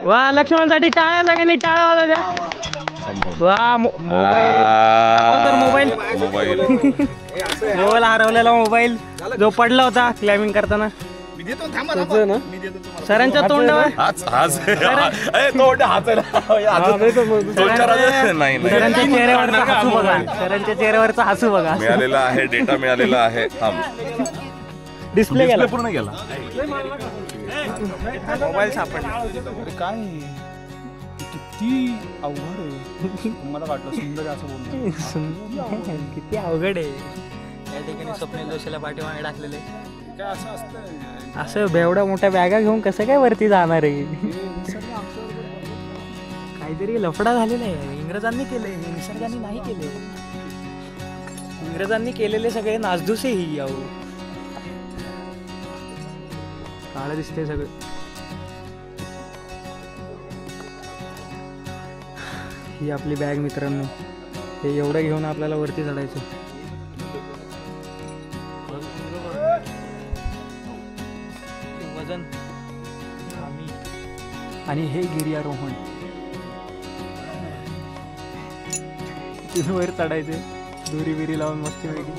वा लक्ष्मणसाठी टाळ्या सगळ्यांनी टाळ्या वाजवायच्या. वा मोबाईल मोबाईल हरवलेला मोबाईल जो पडला होता क्लाइम्बिंग करताना सरांच्या तोंडावर सरांच्या चेहऱ्यावरचा हसू बघा. सरांच्या चेहऱ्यावरचा हसू बघा. मिळालेला आहे डेटा मिळालेला आहे. डिस्प्ले गेला पूर्ण गेला. मोबाईल सापडला. काय किती अवघड आहे. मला वाटलं सुंदर असं बोलणं किती अवघड आहे. या ठिकाणी स्वप्नील जोशीला पाठीमागे टाकलेले. काय असं असतं. असं बेवड्या मोठ्या बॅगा घेऊन कसं काय वरती जाणार आहे. काहीतरी लफडा झालेला आहे. इंग्रजांनी केलंय, निसर्गाने नाही केले. इंग्रजांनी केलेले सगळे नासधूस आहे ही. यावं काळं दिसते सगळं. ही आपली बॅग मित्रांनो. हे एवढं घेऊन आपल्याला वरती चढायचं. वजन आणि हे गिर्यारोहण. वर चढायचे दोरी बिरी लावून मस्ती वेगळी.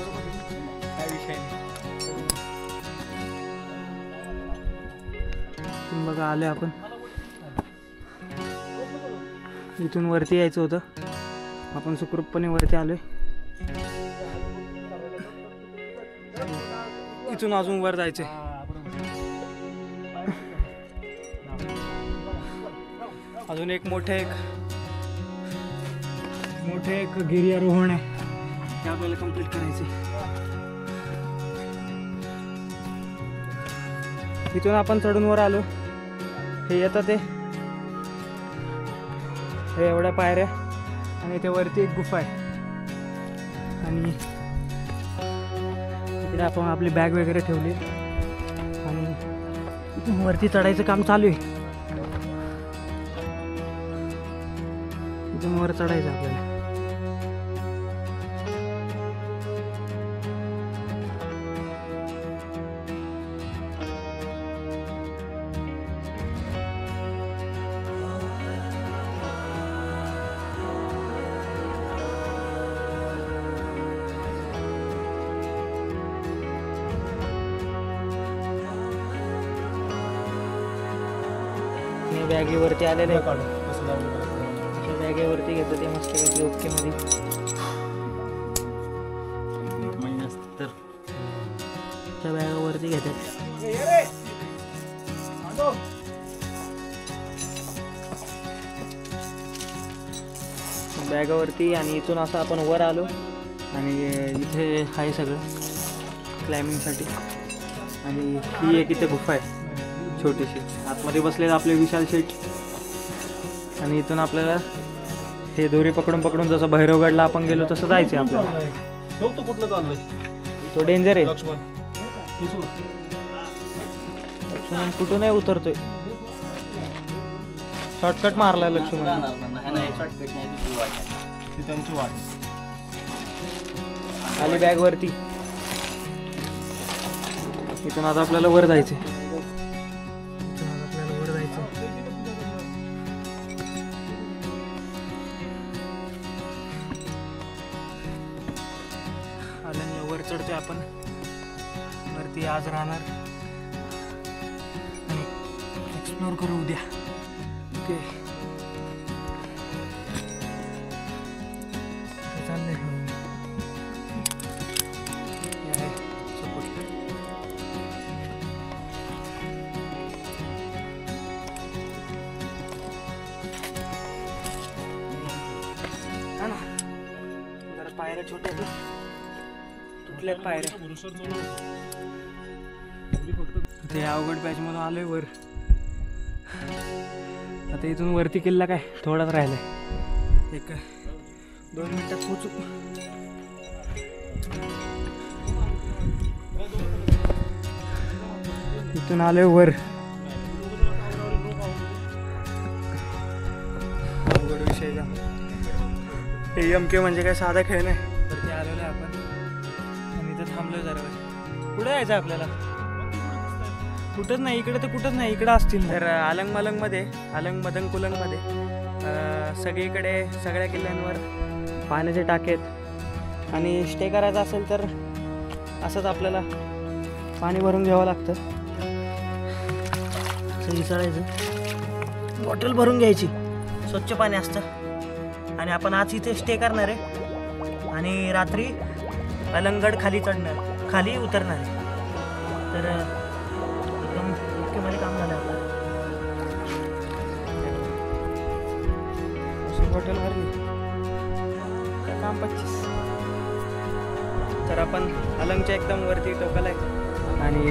काय विषय नाही. बघा आले आपण. इथून वरती यायचं होतं. आपण सुखरूपपणे वरती आलोय. इथून अजून वर जायचंय. अजून एक मोठे एक गिर्यारोहण आहे. ते आपल्याला कंप्लीट करायचे. इथून आपण चढून वर आलो. हे येतं ते हे एवढ्या पायऱ्या आणि इथे वरती एक गुफा आहे. आणि इकडे आपण आपली बॅग वगैरे ठेवली आणि इथून वरती चढायचं काम चालू आहे. इथून वर चढायचं आपल्याला. बॅगेवरती आलेले बॅगेवरती घेतो ते मस्त ओके मध्ये. तर त्या बॅगावरती घेतात. बॅगावरती आणि इथून असं आपण वर आलो. आणि इथे आहे सगळं क्लाइम्बिंगसाठी. आणि ही एक इथे गुफा आहे छोटीशी. आतमध्ये बसलेलं आपले विशाल शेठ. आणि इथून आपल्याला हे दोरी पकडून जसं भैरवगडला आपण गेलो तसं जायचं आपल्याला. कुठलं चाललंय तो डेंजर आहे. लक्ष्मण कुठूनही उतरतोय. शॉर्टकट मारलाय लक्ष्मण. त्यांची वाट. खाली बॅग वरती. इथून आता आपल्याला वर जायचे. वर चढतोय आपण. वरती आज राहणार आणि एक्सप्लोर करू उद्या. ओके चाललंय. जरा पायऱ्या छोट्या तुटल्यात पायऱ्या. ते अवघड पॅच मधून आलोय वर. आता इथून वरती किल्ला काय थोडाच राहिलाय. एक 2 मिनिटात पोचू. इथून आलोय वर. अवघड विषय का. हे एमके म्हणजे काय साधा खेळ नाही. वरती आलेलो आहे आपण आणि इथं थांबलोय जरा. पुढे यायचं आपल्याला. कुठंच नाही, इकडे तर कुठंच नाही, इकडं असतील. तर अलंग मदंग कुलंगमध्ये सगळीकडे सगळ्या किल्ल्यांवर पाण्याचे टाके आहेत आणि स्टे करायचा असेल तर असंच आपल्याला पाणी भरून घ्यावं लागतं. असं विचारायचं, बॉटल भरून घ्यायची, स्वच्छ पाणी असतं. आणि आपण आज इथे स्टे करणार आहे आणि रात्री अलंगगड खाली उतरणार आहे. तर एकदम ओकेमध्ये काम झालं आपलं. बॉटल भरली का काम 25. तर आपण अलंगच्या एकदम वरती टोकाला आहे आणि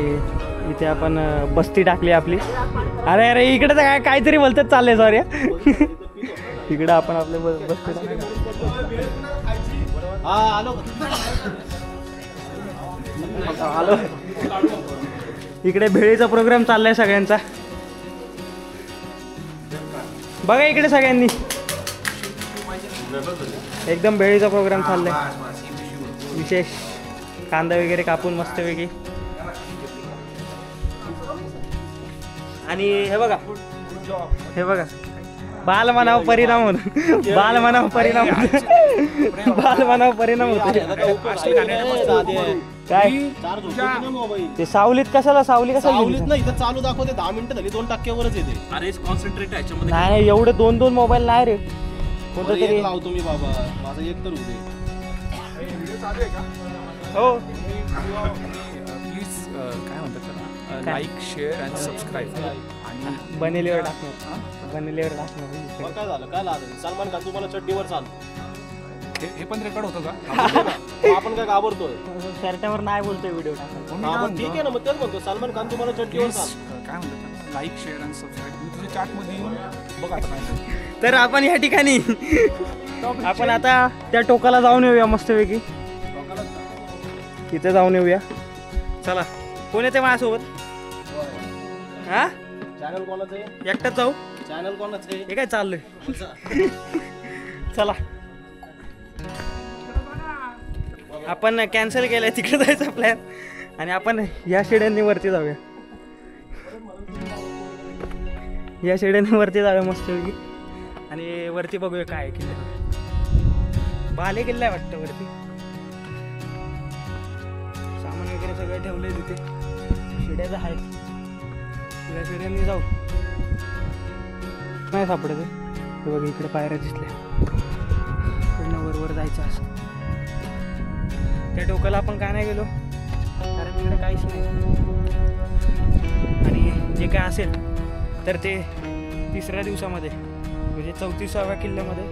इथे आपण बस्ती टाकली आपली. अरे इकडे तर काहीतरी बोलतात चाललंय, सॉरी. इकडे आपण आपले बस्ती टाकली. आलो. इकडे भेळीचा प्रोग्राम चाललाय सगळ्यांचा. बघा इकडे सगळ्यांनी एकदम भेळीचा प्रोग्राम चाललाय. विशेष कांदा वगैरे कापून मस्तपैकी. आणि हे बघा बाल मनावर परिणाम होतो. बाल मनावर परिणाम होतो. काय ते सावलीत कशाला सावली नाही इथं चालू दाखवते 10 मिनिटं झाली 2% येते. अरे कॉन्सन्ट्रेट याच्यामध्ये नाही एवढे 2 मोबाईल नाही रे. कोणतं तरी लावतो मी बाबा, माझा एक तर होते. हो प्लीज काय म्हणतात त्याला, लाईक शेअर अँड सबस्क्राईब. आणि बनेलीवर टाकणार. मग काय झालं, काय लागलं? सलमान खान तुम्हाला चड्डीवर चाल. हे पण रेकॉर्ड होतं का? आपण काय घाबरतोय? शर्टावर नाही बोलतोय व्हिडिओ टाकणार. ठीक आहे ना, मग तेच म्हणतो सलमान खान तुम्हाला चड्डीवर चाल. काय म्हणतात त्याला, लाईक शेअर अँड सबस्क्राईब. मी तुझ्या चॅटमध्ये येऊन बघ आता काय. तर आपण या ठिकाणी आपण आता त्या टोकाला जाऊन येऊया मस्तपैकी. तिथे जाऊन येऊया. चला, कोण येते माझ्यासोबत? हा, चॅनल कोणाचं आहे? एकटाच जाऊ. चॅनल कोणाचं आहे? हे काय चाललंय? चला, आपण कॅन्सल केलंय तिकडे जायचा प्लॅन आणि आपण या शेड्यांनी वरती जाऊया. मस्तपैकी आणि वरती बघूया काय किल्ला. बाले किल्ला आहे वाटतं वरती. सामान वगैरे सगळं ठेवलंय तिथे. शिड्याचं आहे, शिड्यांनी जाऊ. नाही सापडत हे बघ, इकडे पायऱ्या दिसल्या. इकडनं वर जायचं असं. त्या टोकाला आपण काय नाही गेलो कारण तिकडे काहीच नाही. आणि जे काय असेल तर ते 3ऱ्या दिवसामध्ये म्हणजे 34व्या किल्ल्यामध्ये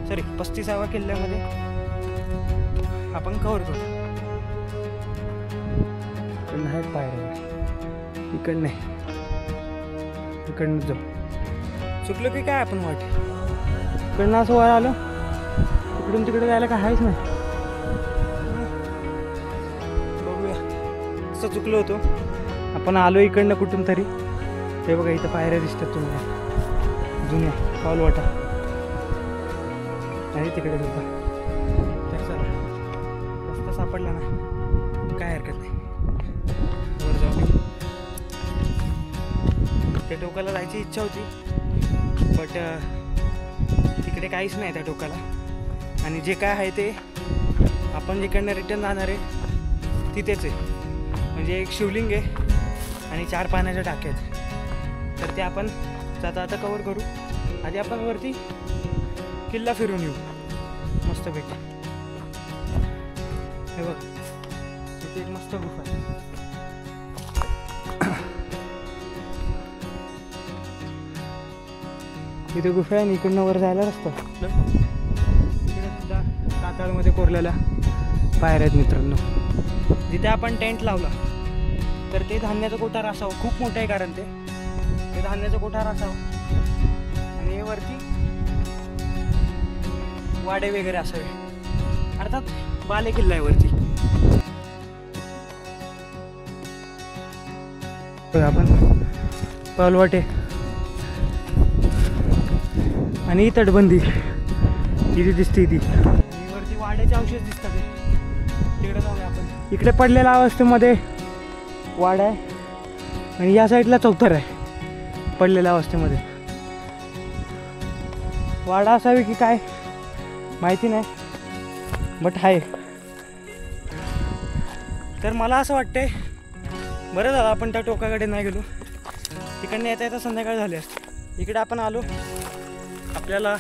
35व्या किल्ल्यामध्ये आपण कव्हर करू. इकडनं आहेत पायऱ्या, इकडनं जाऊ. चुकलो की काय आपण वाट. इकडनं असं वर आलो, इकडून तिकडे जायला काय आहेच नाही. बघूया, असं चुकलो होतो आपण. आलो इकडनं कुठून तरी. हे बघा इथं पायऱ्या दिसतात तुम्हाला जुन्या पाऊलवाटा आणि तिकडे सुद्धा. तर चला, रस्ता सापडला ना, काय हरकत नाही, वर जाऊ. त्या टोकाला जायची इच्छा होती बट तिकडे काहीच नाही त्या टोकाला. आणि जे काय आहे ते आपण जिकडनं रिटर्न जाणार आहे तिथेच आहे. म्हणजे एक शिवलिंग आहे आणि 4 पाण्याच्या टाक्या आहेत. तर ते आपण जाता कव्हर करू. आधी आपण वरती किल्ला फिरून येऊ मस्तपैकी. हे बघ, इथे एक मस्त गुफा आहे. इथे गुफा आहे आणि इकडनं वर जायला रस्ता. इकडे सुद्धा कातळमध्ये कोरलेल्या पायऱ्या आहेत मित्रांनो. जिथे आपण टेंट लावला तर ते धान्याचं कोठार असावं. खूप मोठं आहे कारण ते धान्याचं कोठार असावं. आणि वरती वाडे वगैरे असावे. अर्थात बाले किल्ला आहे वरती. आपण पालवाटे आणि तटबंदी इथे दिसते. ती वरती वाड्याचे अवशेष दिसतात. तिकडे जाऊया आपण. इकडे पडलेल्या अवस्थेमध्ये वाडा आहे आणि या साईडला चौथर आहे पडलेल्या अवस्थेमध्ये. वाडा असावी की काय माहिती नाही, बट आहे. तर मला असं वाटतंय बरं झालं आपण त्या टोकाकडे नाही गेलो. तिकडनं येता येता संध्याकाळ झाली असते. इकडे आपण आलो, आपल्याला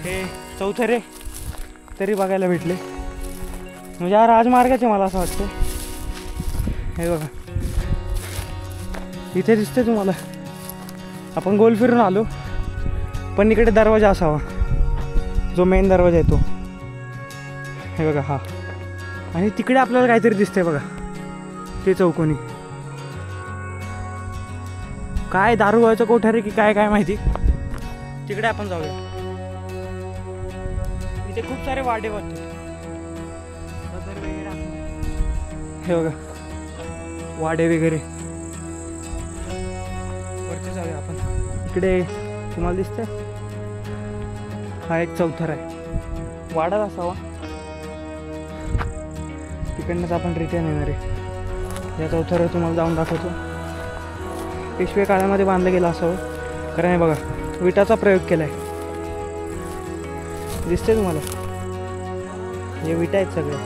हे चौथरे तरी बघायला भेटले. म्हणजे हा राजमार्गाचे मला असं वाटतं. हे बघा इथे दिसते तुम्हाला. आपण गोल फिरून आलो, पण इकडे दरवाजा असावा, जो मेन दरवाजा आहे तो. हे बघा हा. आणि तिकडे आपल्याला काहीतरी दिसतंय बघा, ते चौकोनी. काय दारूगावचं कोठारे की काय काय माहिती. तिकडे आपण जाऊया. इथे खूप सारे वाडे वाटते. हे बघा वाडे वगैरे. वरती जाऊया आपण. इकडे तुम्हाला दिसतंय हा एक चौथर आहे, वाडाच असावा. तिकडनंच आपण रिटर्न येणार आहे. या चौथऱ्यावर तुम्हाला जाऊन दाखवतो. पेशवे काळामध्ये बांधलं गेलं असावं, कारण हे बघा विटाचा प्रयोग केला आहे. दिसते तुम्हाला, हे विटा आहेत सगळे.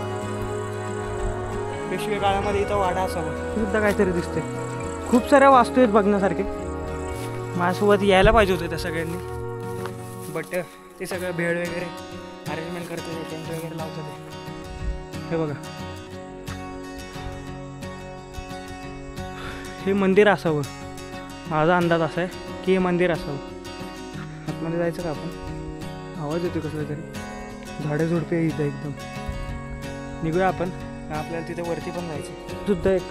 पेशवे काळामध्ये इथं वाडा असावा. सुद्धा काहीतरी दिसते. खूप साऱ्या वास्तू आहेत बघण्यासारखे. माझ्यासोबत यायला पाहिजे होते त्या सगळ्यांनी, बट ते सगळं भेळ वगैरे अरेंजमेंट करते, टेंट वगैरे लावतात. हे बघा हे मंदिर असावं. माझा अंदाज असा आहे की हे मंदिर असावं. आतमध्ये जायचं का आपण? आवाज येतो कसला तरी. झाडे झुडपे आहे इथं एकदम. निघूया आपण, आपल्याला तिथे वरती पण जायचं. सुद्धा एक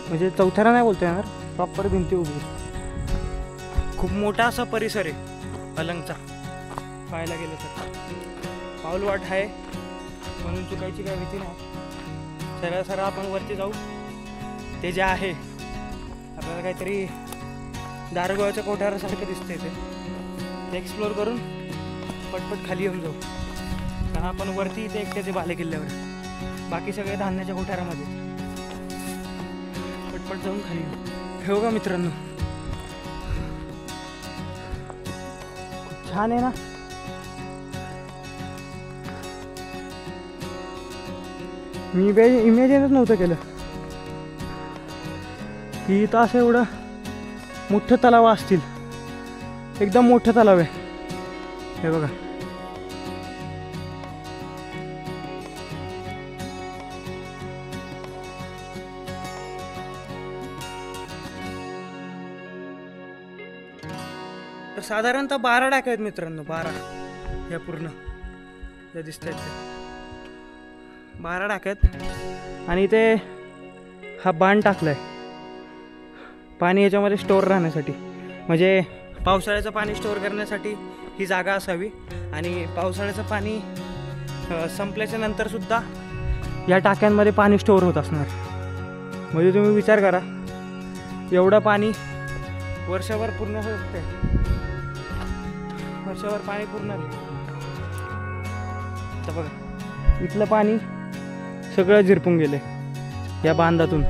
म्हणजे चौथ्याला नाही बोलता येणार, प्रॉपर भिंती उभी. खूप मोठा असा परिसर आहे अलंगचा पाहायला गेलं तर. पाऊलवाट आहे म्हणून चुकायची काही भीती नाही. सरळ सरळ आपण वरती जाऊ. ते जे आहे आपल्याला काहीतरी दारुगावच्या कोठारासारखं दिसतंय ते एक्सप्लोअर करून पटपट खाली येऊन जाऊ. कारण आपण वरती इथे एकट्याचे बाले किल्ल्यावर, बाकी सगळे धान्याच्या कोठारामध्ये. पटपट जाऊन खाली येऊ. हे बघा मित्रांनो, खूप छान आहे ना. मी इमॅजिनच नव्हतं केलं की इथं असं एवढं मोठं तलाव असतील. एकदम मोठं तलाव आहे हे बघा. तर साधारणतः 12 टाक्या आहेत मित्रांनो. 12 या पूर्ण या दिसत आहेत ते 12 टाक्या आहेत. आणि इथे हा बांध टाकलाय पाणी याच्यामध्ये स्टोअर राहण्यासाठी. म्हणजे पावसाळ्याचं पाणी स्टोअर करण्यासाठी ही जागा असावी. आणि पावसाळ्याचं पाणी संपल्याच्या नंतर सुद्धा या टाक्यांमध्ये पाणी स्टोअर होत असणार. म्हणजे तुम्ही विचार करा, एवढं पाणी वर्षभर पूर्ण होते. वर्षभर पाणी पूर्ण. तर बघा इथलं पाणी सगळं झिरपून गेले या बांधातून.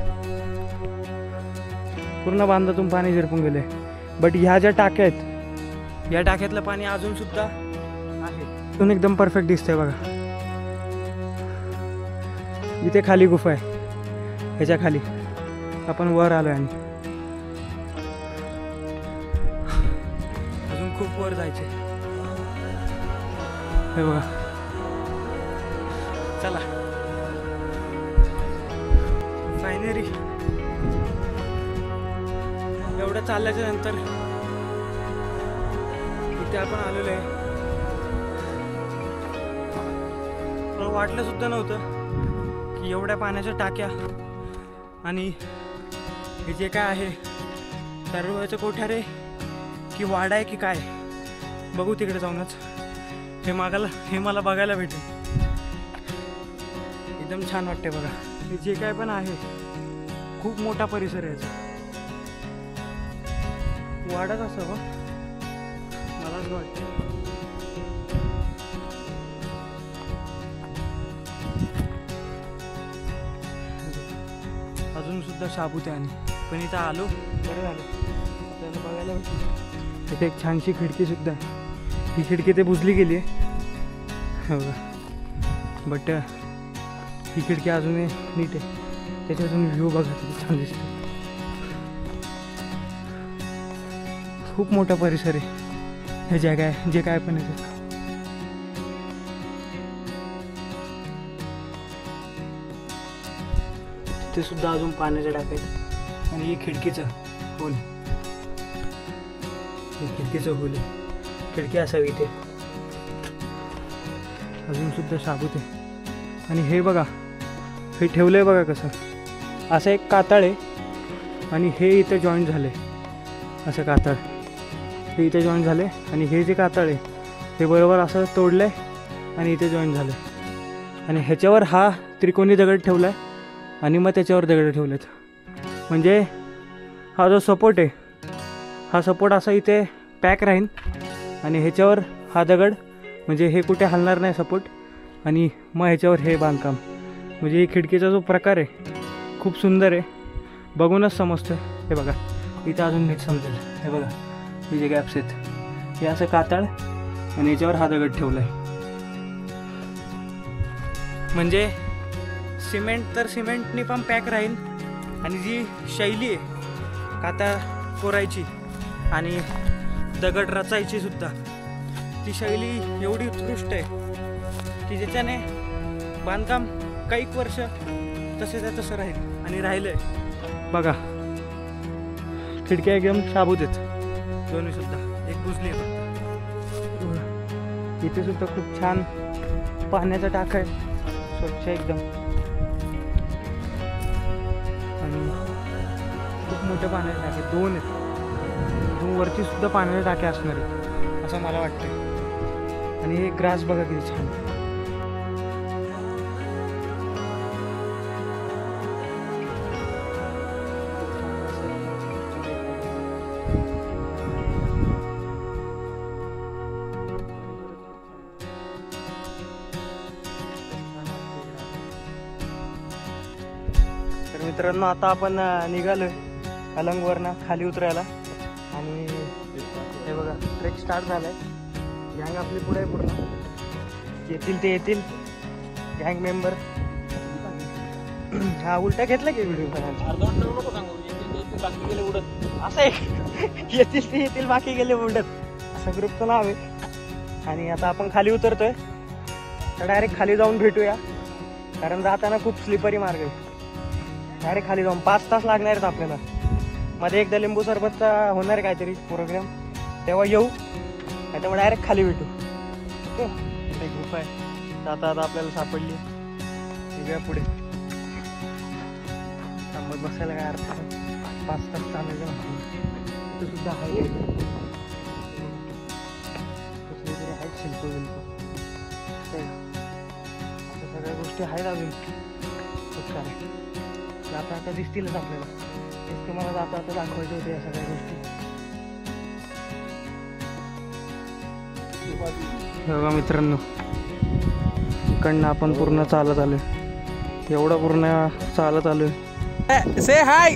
पूर्ण बांधातून पाणी झिरपून गेले. बट ह्या ज्या टाक्या आहेत या टाक्यातलं पाणी अजून सुद्धा आहे. इथून एकदम परफेक्ट दिसतंय बघा. इथे खाली गुफा आहे, ह्याच्या खाली आपण वर आलोय आणि अजून खूप वर जायचे. हे बघा चला फायनली एवढं चालल्याच्या नंतर इथे आपण आलेलो आहे. मला वाटलं सुद्धा नव्हतं की एवढ्या पाण्याच्या टाक्या आणि हे जे काय आहे दारुगावचं कोठारे की वाडा आहे की काय, बघू तिकडे जाऊनच. हे मला बघायला भेटेल. एकदम छान वाटते बघा. हे जे काय पण आहे खूप मोठा परिसर आहे याचा. वाडाच असावा मला असं वाटतं. अजून सुद्धा सुद्धा शाबूत आहे आणि पण इथं आलो बरं झालं आपल्याला बघायला भेटलं. इथे एक छानशी खिडकी सुद्धा आहे. ही खिडकी ते बुजली गेली आहे हो बट ही खिडकी अजूनही नीट आहे. त्याच्यातून व्ह्यू बघा किती छान दिसतो. खूप मोठा परिसर आहे हे जागा आहे जे काय पण आहे. तिथे सुद्धा अजून पाण्याच्या टाकायचं आणि ही खिडकीचं होल हे खिडकीचं होल आहे. खिडकी असावी इथे अजून सुद्धा शाबूत आहे. आणि हे बघा हे ठेवलं आहे बघा कसं असं एक कातळ आहे आणि हे इथे जॉईंट झाले असं कातळ हे इथे जॉईंट झाले आणि हे जे कातळ आहे हे बरोबर असं तोडलं आहे आणि इथे जॉईंट झालं आणि ह्याच्यावर हा त्रिकोणी दगड ठेवला आहे आणि मग त्याच्यावर दगड ठेवलेत. म्हणजे हा जो सपोर्ट आहे हा सपोर्ट असा इथे पॅक राहील आणि ह्याच्यावर हा दगड म्हणजे हे कुठे हलणार नाही सपोर्ट आणि मग ह्याच्यावर हे बांधकाम. म्हणजे ही खिडकीचा जो प्रकार आहे खूप सुंदर आहे बघूनच समजतं. हे बघा इथं अजून नीट समजेल. हे बघा हे जे गॅप्स आहेत हे असं कातळ आणि याच्यावर हा दगड ठेवला आहे. म्हणजे सिमेंट तर सिमेंटने पण पॅक राहील आणि जी शैली आहे कातळ कोरायची आणि दगड रचायची सुद्धा ती शैली एवढी उत्कृष्ट आहे की ज्याच्याने बांधकाम काही वर्ष तसे तसं राहील आणि राहिलं आहे. बघा खिडक्या एकदम शाबूत आहेत दोन्ही सुद्धा. एक बुजली आहे फक्त. इथे सुद्धा खूप छान पाण्याचा टाका आहे स्वच्छ एकदम आणि खूप मोठे पाण्याचे टाके दोन आहेत. दोन वरती सुद्धा पाण्याचे टाके असणार आहेत असं मला वाटतं. आणि हे ग्रास बघा किती छान. तर मित्रांनो आता आपण निघालोय अलंगवरनं खाली उतरायला आणि हे बघा ट्रेक स्टार्ट झालाय. गँग आपली पुढे आहे पूर्ण. येतील ते येतील गँग मेंबर. हा उलटा घेतला की व्हिडिओ नको सांगू बाकी गेले उडत असं आहे. येतील ते येतील बाकी गेले उलटत असं ग्रुपचं नाव आहे. आणि आता आपण खाली उतरतोय तर डायरेक्ट खाली जाऊन भेटूया कारण जाताना खूप स्लिपरी मार्ग आहे. डायरेक्ट खाली जाऊन 5 तास लागणार आहेत आपल्याला. मध्ये एकदा लिंबू सरबतचा होणार आहे काहीतरी प्रोग्राम तेव्हा येऊ नाही तर मग डायरेक्ट खाली भेटू. ओके एक गुफा आहे जाता आता आपल्याला सापडली. निघूया पुढे. थांबत बसायला काय अर्थ नाही. 5 तास चालायचं इथं सुद्धा आहे कसले तरी आहेत शिल्प अशा सगळ्या गोष्टी आहेत अजून खूप साऱ्या. जाता आता दिसतीलच आपल्याला. तेच तुम्हाला जाता आता दाखवायचे होते या सगळ्या गोष्टी. बघा मित्रांनो इकडनं आपण पूर्ण चालत आलोय. एवढं पूर्ण चालत आलोय. से हाय